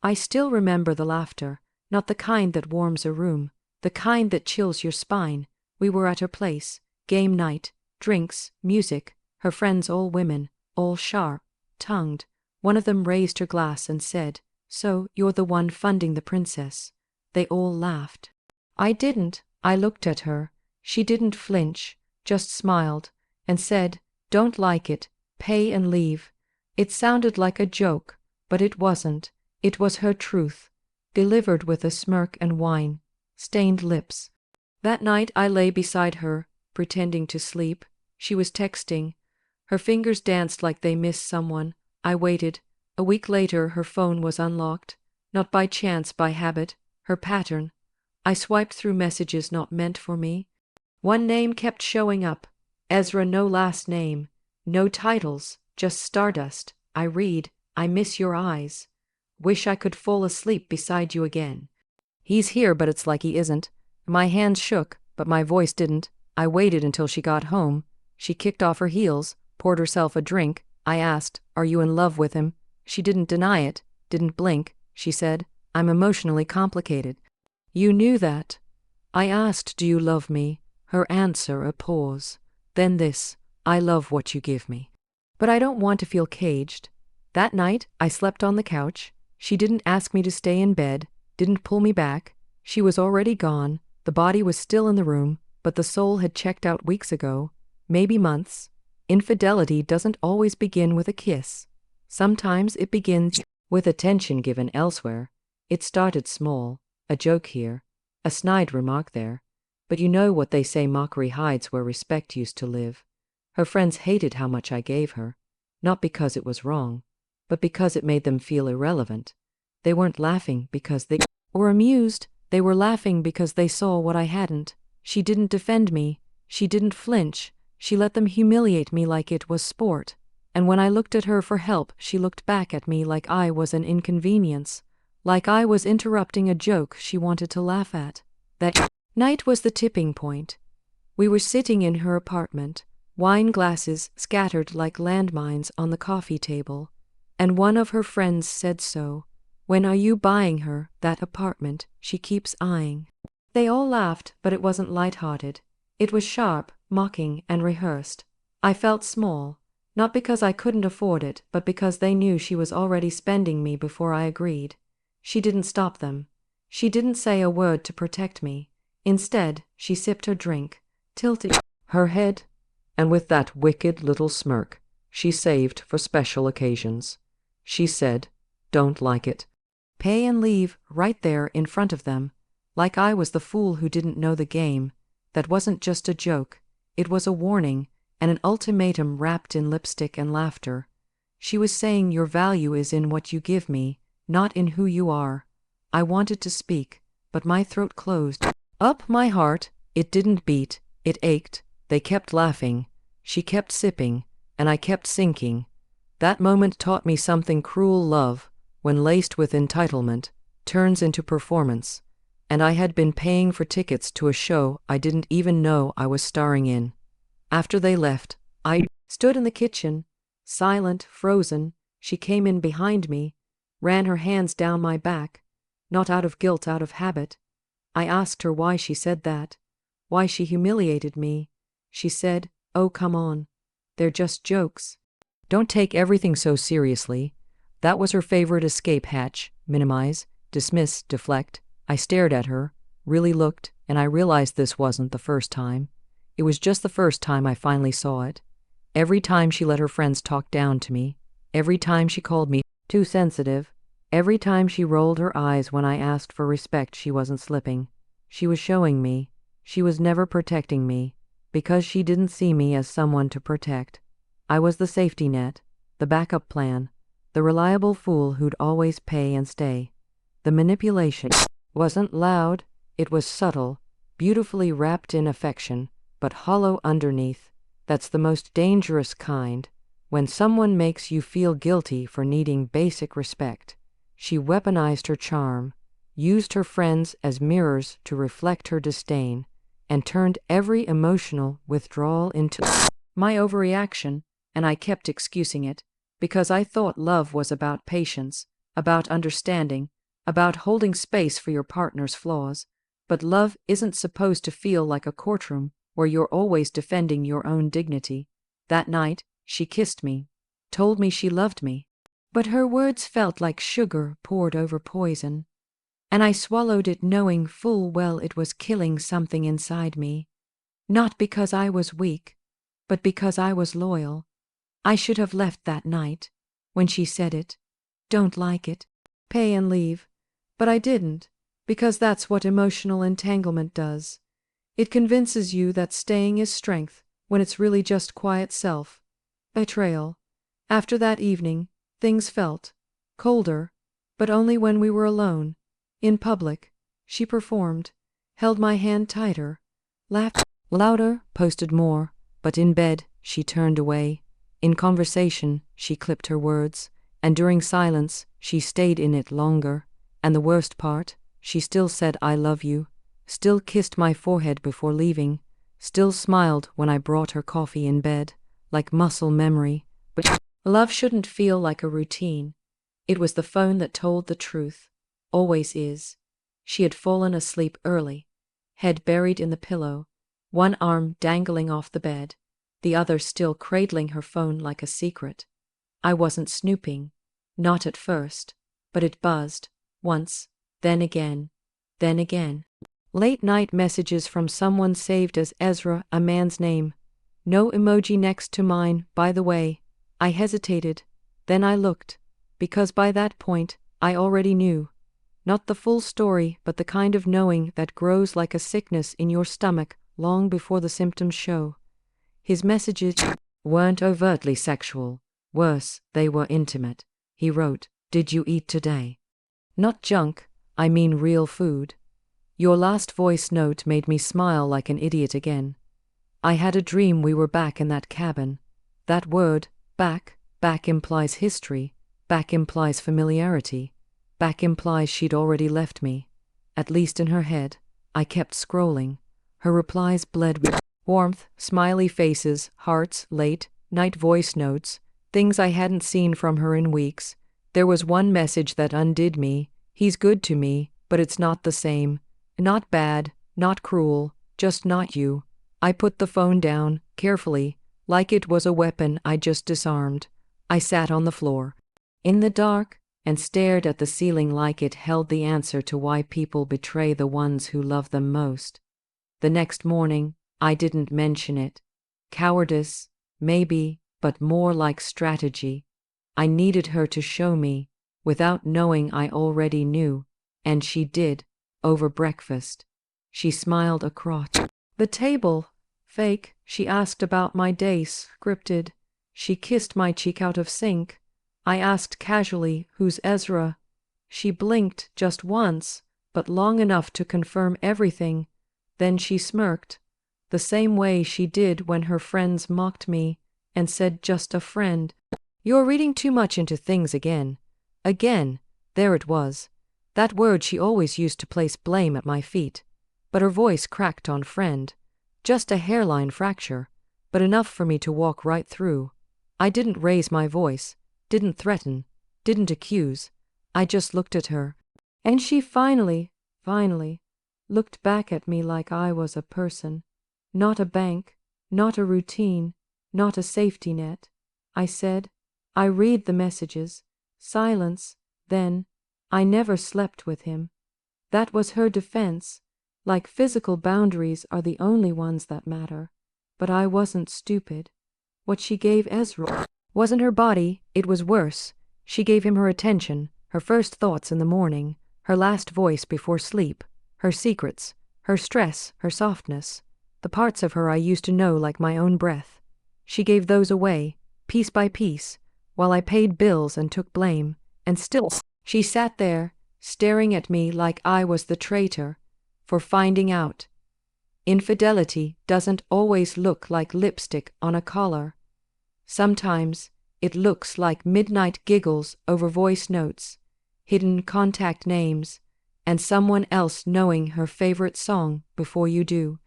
I still remember the laughter, not the kind that warms a room, the kind that chills your spine. We were at her place, game night, drinks, music, her friends all women, all sharp-tongued. One of them raised her glass and said, "So, you're the one funding the princess." They all laughed. I didn't. I looked at her. She didn't flinch, just smiled, and said, "Don't like it, pay and leave." It sounded like a joke, but it wasn't. It was her truth, delivered with a smirk and wine-stained lips. That night I lay beside her, pretending to sleep. She was texting. Her fingers danced like they missed someone. I waited. A week later her phone was unlocked. Not by chance, by habit, her pattern. I swiped through messages not meant for me. One name kept showing up. Ezra, no last name. No titles, just stardust. I read, "I miss your eyes. Wish I could fall asleep beside you again." He's here, but it's like he isn't. My hands shook, but my voice didn't. I waited until she got home. She kicked off her heels, poured herself a drink. I asked, "Are you in love with him?" She didn't deny it, didn't blink. She said, "I'm emotionally complicated." "You knew that?" I asked, "Do you love me?" Her answer, a pause. Then this, "I love what you give me. But I don't want to feel caged." That night, I slept on the couch. She didn't ask me to stay in bed, didn't pull me back. She was already gone. The body was still in the room, but the soul had checked out weeks ago, maybe months. Infidelity doesn't always begin with a kiss. Sometimes it begins with attention given elsewhere. It started small, a joke here, a snide remark there. But you know what they say, mockery hides where respect used to live. Her friends hated how much I gave her, not because it was wrong, but because it made them feel irrelevant. They weren't laughing because they were amused. They were laughing because they saw what I hadn't. She didn't defend me. She didn't flinch. She let them humiliate me like it was sport. And when I looked at her for help, she looked back at me like I was an inconvenience, like I was interrupting a joke she wanted to laugh at. That night was the tipping point. We were sitting in her apartment, wine glasses scattered like landmines on the coffee table, and one of her friends said, "So, when are you buying her that apartment she keeps eyeing?" They all laughed, but it wasn't light-hearted. It was sharp, mocking, and rehearsed. I felt small, not because I couldn't afford it, but because they knew she was already spending me before I agreed. She didn't stop them. She didn't say a word to protect me. Instead, she sipped her drink, tilted her head, and with that wicked little smirk she saved for special occasions, she said, "Don't like it. Pay and leave," right there in front of them, like I was the fool who didn't know the game. That wasn't just a joke. It was a warning, and an ultimatum wrapped in lipstick and laughter. She was saying, "Your value is in what you give me, not in who you are." I wanted to speak, but my throat closed. Up my heart, it didn't beat, it ached. They kept laughing. She kept sipping, and I kept sinking. That moment taught me something cruel. Love, when laced with entitlement, turns into performance. And I had been paying for tickets to a show I didn't even know I was starring in. After they left, I stood in the kitchen, silent, frozen. She came in behind me, ran her hands down my back, not out of guilt, out of habit. I asked her why she said that, why she humiliated me. She said, "Oh, come on. They're just jokes. Don't take everything so seriously." That was her favorite escape hatch: minimize, dismiss, deflect. I stared at her, really looked, and I realized this wasn't the first time. It was just the first time I finally saw it. Every time she let her friends talk down to me, every time she called me too sensitive, every time she rolled her eyes when I asked for respect, she wasn't slipping. She was showing me she was never protecting me, because she didn't see me as someone to protect. I was the safety net, the backup plan, the reliable fool who'd always pay and stay. The manipulation wasn't loud, it was subtle, beautifully wrapped in affection, but hollow underneath. That's the most dangerous kind, when someone makes you feel guilty for needing basic respect. She weaponized her charm, used her friends as mirrors to reflect her disdain, and turned every emotional withdrawal into my overreaction, and I kept excusing it, because I thought love was about patience, about understanding, about holding space for your partner's flaws, but love isn't supposed to feel like a courtroom where you're always defending your own dignity. That night, she kissed me, told me she loved me, but her words felt like sugar poured over poison, and I swallowed it knowing full well it was killing something inside me. Not because I was weak, but because I was loyal. I should have left that night, when she said it. Don't like it. Pay and leave. But I didn't, because that's what emotional entanglement does. It convinces you that staying is strength, when it's really just quiet self-betrayal. After that evening, things felt colder, but only when we were alone. In public, she performed, held my hand tighter, laughed louder, posted more, but in bed, she turned away. In conversation, she clipped her words, and during silence, she stayed in it longer. And the worst part, she still said I love you, still kissed my forehead before leaving, still smiled when I brought her coffee in bed, like muscle memory. But love shouldn't feel like a routine. It was the phone that told the truth. Always is. She had fallen asleep early, head buried in the pillow, one arm dangling off the bed, the other still cradling her phone like a secret. I wasn't snooping, not at first, but it buzzed, once, then again, then again. Late-night messages from someone saved as Ezra, a man's name. No emoji next to mine, by the way. I hesitated, then I looked, because by that point, I already knew. Not the full story, but the kind of knowing that grows like a sickness in your stomach long before the symptoms show. His messages weren't overtly sexual. Worse, they were intimate. He wrote, "Did you eat today?" Not junk, I mean real food. Your last voice note made me smile like an idiot again. I had a dream we were back in that cabin. That word, back implies history, back implies familiarity, back implies she'd already left me. At least in her head. I kept scrolling. Her replies bled with warmth, smiley faces, hearts, late night voice notes, things I hadn't seen from her in weeks. There was one message that undid me. He's good to me, but it's not the same. Not bad, not cruel, just not you. I put the phone down, carefully, like it was a weapon I just disarmed. I sat on the floor, in the dark, and stared at the ceiling like it held the answer to why people betray the ones who love them most. The next morning, I didn't mention it. Cowardice, maybe, but more like strategy. I needed her to show me, without knowing I already knew, and she did, over breakfast. She smiled across the table. Fake, she asked about my day, scripted. She kissed my cheek out of sync. I asked casually, "Who's Ezra?" She blinked just once, but long enough to confirm everything. Then she smirked, the same way she did when her friends mocked me, and said, "Just a friend." "You're reading too much into things again." Again, there it was. That word she always used to place blame at my feet. But her voice cracked on friend. Just a hairline fracture, but enough for me to walk right through. I didn't raise my voice, didn't threaten, didn't accuse. I just looked at her. And she finally, looked back at me like I was a person. Not a bank, not a routine, not a safety net. I said, "I read the messages." Silence, then, "I never slept with him." That was her defense. Like physical boundaries are the only ones that matter. But I wasn't stupid. What she gave Ezra wasn't her body, it was worse. She gave him her attention, her first thoughts in the morning, her last voice before sleep, her secrets, her stress, her softness, the parts of her I used to know like my own breath. She gave those away, piece by piece, while I paid bills and took blame, and still she sat there, staring at me like I was the traitor for finding out. Infidelity doesn't always look like lipstick on a collar. Sometimes it looks like midnight giggles over voice notes, hidden contact names, and someone else knowing her favorite song before you do.